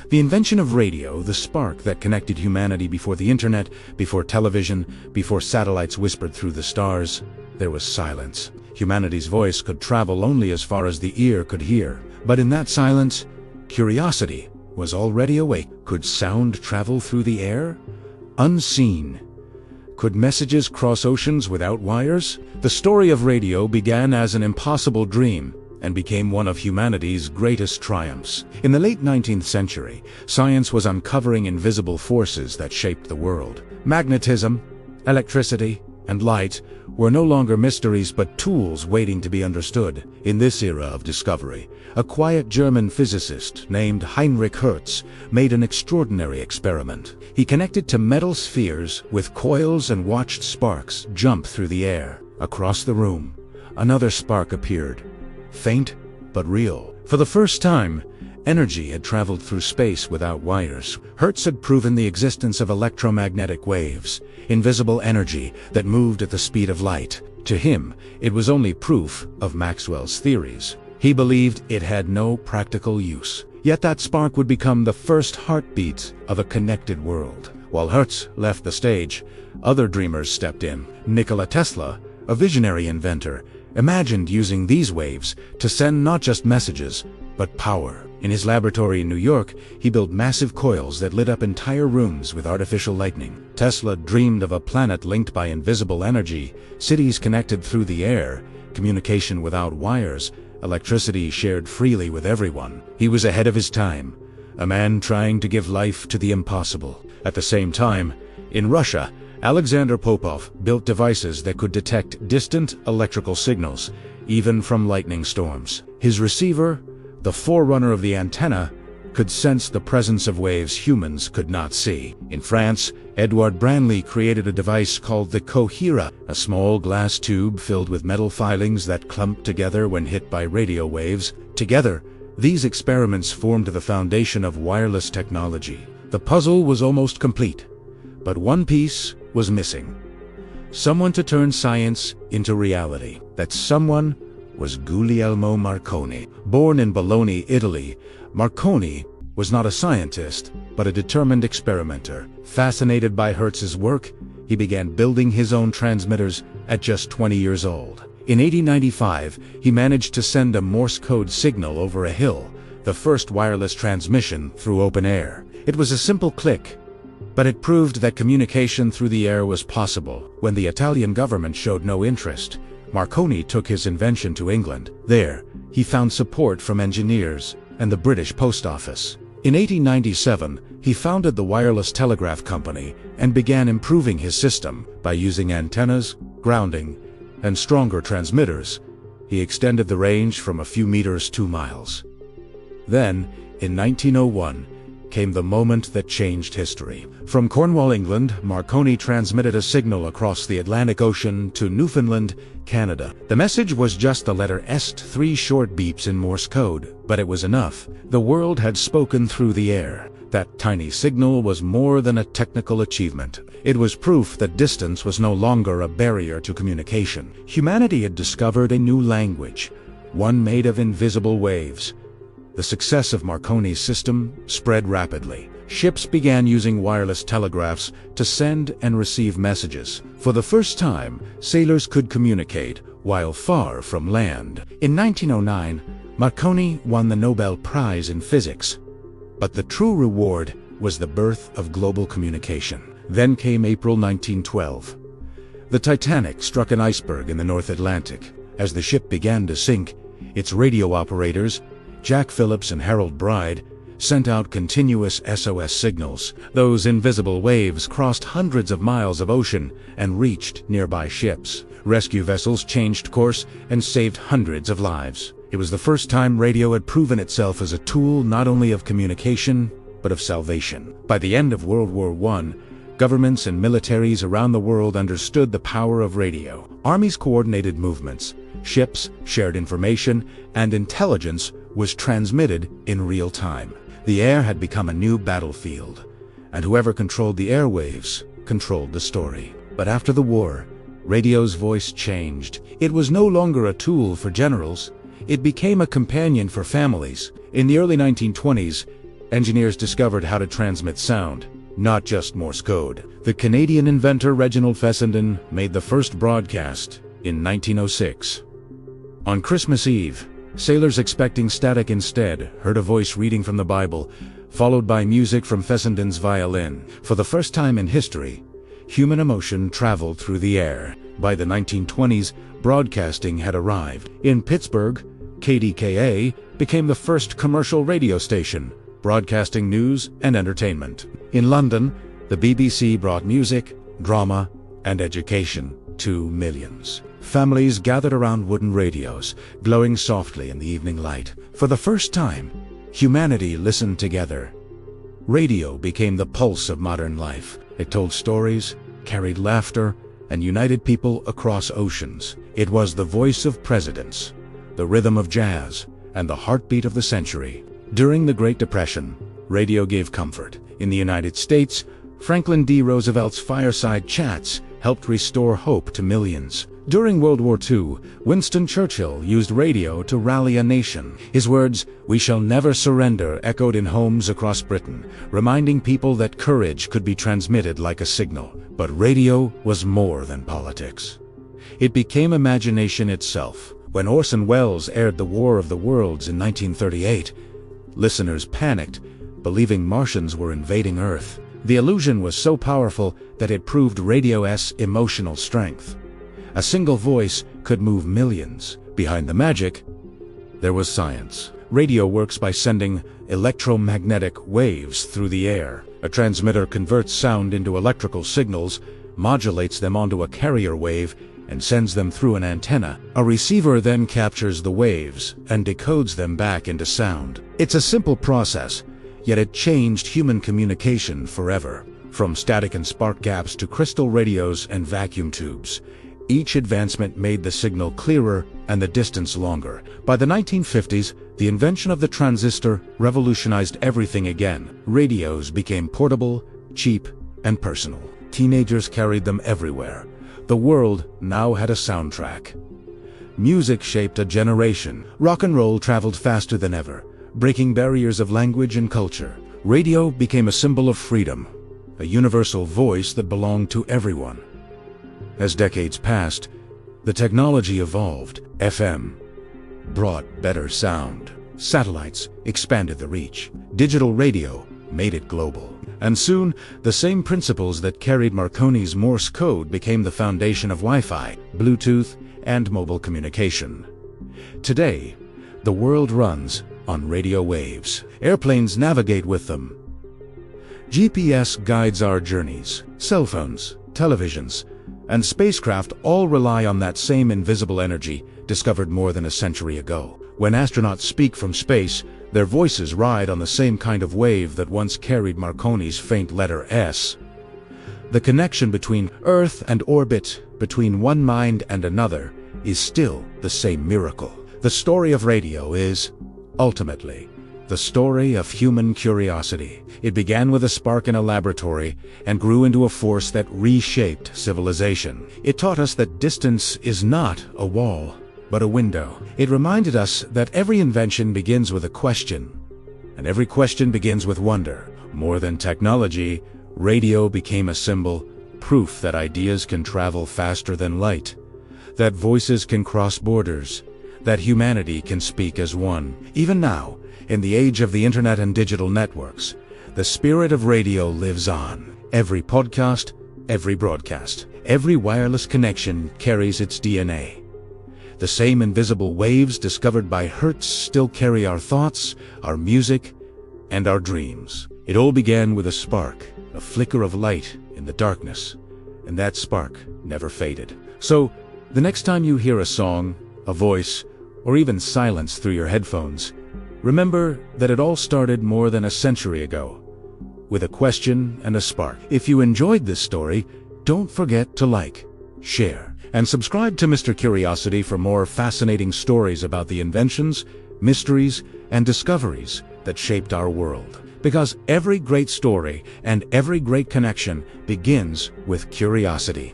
The invention of radio, the spark that connected humanity before the internet, before television, before satellites whispered through the stars, there was silence. Humanity's voice could travel only as far as the ear could hear. But in that silence, curiosity was already awake. Could sound travel through the air? Unseen. Could messages cross oceans without wires? The story of radio began as an impossible dream and became one of humanity's greatest triumphs. In the late 19th century, science was uncovering invisible forces that shaped the world. Magnetism, electricity, and light were no longer mysteries but tools waiting to be understood. In this era of discovery, a quiet German physicist named Heinrich Hertz made an extraordinary experiment. He connected to metal spheres with coils and watched sparks jump through the air. Across the room, another spark appeared, faint but real. For the first time, energy had traveled through space without wires. Hertz had proven the existence of electromagnetic waves, invisible energy that moved at the speed of light. To him, it was only proof of Maxwell's theories. He believed it had no practical use. Yet that spark would become the first heartbeat of a connected world. While Hertz left the stage, other dreamers stepped in. Nikola Tesla, a visionary inventor, imagined using these waves to send not just messages, but power. In his laboratory in New York, he built massive coils that lit up entire rooms with artificial lightning. Tesla dreamed of a planet linked by invisible energy, cities connected through the air, communication without wires, electricity shared freely with everyone. He was ahead of his time, a man trying to give life to the impossible. At the same time, in Russia, Alexander Popov built devices that could detect distant electrical signals, even from lightning storms. His receiver, the forerunner of the antenna, could sense the presence of waves humans could not see. In France, Edouard Branly created a device called the Coherer, a small glass tube filled with metal filings that clumped together when hit by radio waves. Together, these experiments formed the foundation of wireless technology. The puzzle was almost complete, but one piece was missing. Someone to turn science into reality. That someone was Guglielmo Marconi. Born in Bologna, Italy, Marconi was not a scientist, but a determined experimenter. Fascinated by Hertz's work, he began building his own transmitters at just 20 years old. In 1895, he managed to send a Morse code signal over a hill, the first wireless transmission through open air. It was a simple click, but it proved that communication through the air was possible. When the Italian government showed no interest, Marconi took his invention to England. There, he found support from engineers and the British Post Office. In 1897, he founded the Wireless Telegraph Company and began improving his system by using antennas, grounding, and stronger transmitters. He extended the range from a few meters to miles. Then, in 1901, came the moment that changed history. From Cornwall, England, Marconi transmitted a signal across the Atlantic Ocean to Newfoundland, Canada. The message was just the letter S, 3 short beeps in Morse code, but it was enough. The world had spoken through the air. That tiny signal was more than a technical achievement. It was proof that distance was no longer a barrier to communication. Humanity had discovered a new language, one made of invisible waves. The success of Marconi's system spread rapidly. Ships began using wireless telegraphs to send and receive messages. For the first time, sailors could communicate while far from land. In 1909, Marconi won the Nobel Prize in Physics. But the true reward was the birth of global communication. Then came April 1912. The Titanic struck an iceberg in the North Atlantic. As the ship began to sink, its radio operators, Jack Phillips and Harold Bride, sent out continuous SOS signals. Those invisible waves crossed hundreds of miles of ocean and reached nearby ships. Rescue vessels changed course and saved hundreds of lives. It was the first time radio had proven itself as a tool not only of communication, but of salvation. By the end of World War I, governments and militaries around the world understood the power of radio. Armies coordinated movements, ships shared information, and intelligence was transmitted in real time. The air had become a new battlefield, and whoever controlled the airwaves controlled the story. But after the war, radio's voice changed. It was no longer a tool for generals. It became a companion for families. In the early 1920s, engineers discovered how to transmit sound, not just Morse code. The Canadian inventor Reginald Fessenden made the first broadcast in 1906. On Christmas Eve, sailors expecting static instead heard a voice reading from the Bible, followed by music from Fessenden's violin. For the first time in history, human emotion traveled through the air. By the 1920s, broadcasting had arrived. In Pittsburgh, KDKA became the first commercial radio station, broadcasting news and entertainment. In London, the BBC brought music, drama, and education to millions. Families gathered around wooden radios, glowing softly in the evening light. For the first time, humanity listened together. Radio became the pulse of modern life. It told stories, carried laughter, and united people across oceans. It was the voice of presidents, the rhythm of jazz, and the heartbeat of the century. During the Great Depression, radio gave comfort. In the United States, Franklin D. Roosevelt's fireside chats helped restore hope to millions. During World War II, Winston Churchill used radio to rally a nation. His words, "We shall never surrender," echoed in homes across Britain, reminding people that courage could be transmitted like a signal. But radio was more than politics. It became imagination itself. When Orson Welles aired The War of the Worlds in 1938, listeners panicked, believing Martians were invading Earth. The illusion was so powerful that it proved radio's emotional strength. A single voice could move millions. Behind the magic, there was science. Radio works by sending electromagnetic waves through the air. A transmitter converts sound into electrical signals, modulates them onto a carrier wave, and sends them through an antenna. A receiver then captures the waves and decodes them back into sound. It's a simple process, yet it changed human communication forever. From static and spark gaps to crystal radios and vacuum tubes, each advancement made the signal clearer and the distance longer. By the 1950s, the invention of the transistor revolutionized everything again. Radios became portable, cheap, and personal. Teenagers carried them everywhere. The world now had a soundtrack. Music shaped a generation. Rock and roll traveled faster than ever, breaking barriers of language and culture. Radio became a symbol of freedom, a universal voice that belonged to everyone. As decades passed, the technology evolved. FM brought better sound. Satellites expanded the reach. Digital radio made it global. And soon, the same principles that carried Marconi's Morse code became the foundation of Wi-Fi, Bluetooth, and mobile communication. Today, the world runs on radio waves. Airplanes navigate with them. GPS guides our journeys. Cell phones, televisions, and spacecraft all rely on that same invisible energy discovered more than a century ago. When astronauts speak from space, their voices ride on the same kind of wave that once carried Marconi's faint letter S. The connection between Earth and orbit, between one mind and another, is still the same miracle. The story of radio is, ultimately, the story of human curiosity. It began with a spark in a laboratory and grew into a force that reshaped civilization. It taught us that distance is not a wall, but a window. It reminded us that every invention begins with a question, and every question begins with wonder. More than technology, radio became a symbol, proof that ideas can travel faster than light, that voices can cross borders, that humanity can speak as one. Even now, in the age of the internet and digital networks, the spirit of radio lives on. Every podcast, every broadcast, every wireless connection carries its DNA. The same invisible waves discovered by Hertz still carry our thoughts, our music, and our dreams. It all began with a spark, a flicker of light in the darkness, and that spark never faded. So, the next time you hear a song, a voice, or even silence through your headphones, remember that it all started more than a century ago, with a question and a spark. If you enjoyed this story, don't forget to like, share, and subscribe to Mr. Curiosity for more fascinating stories about the inventions, mysteries, and discoveries that shaped our world. Because every great story and every great connection begins with curiosity.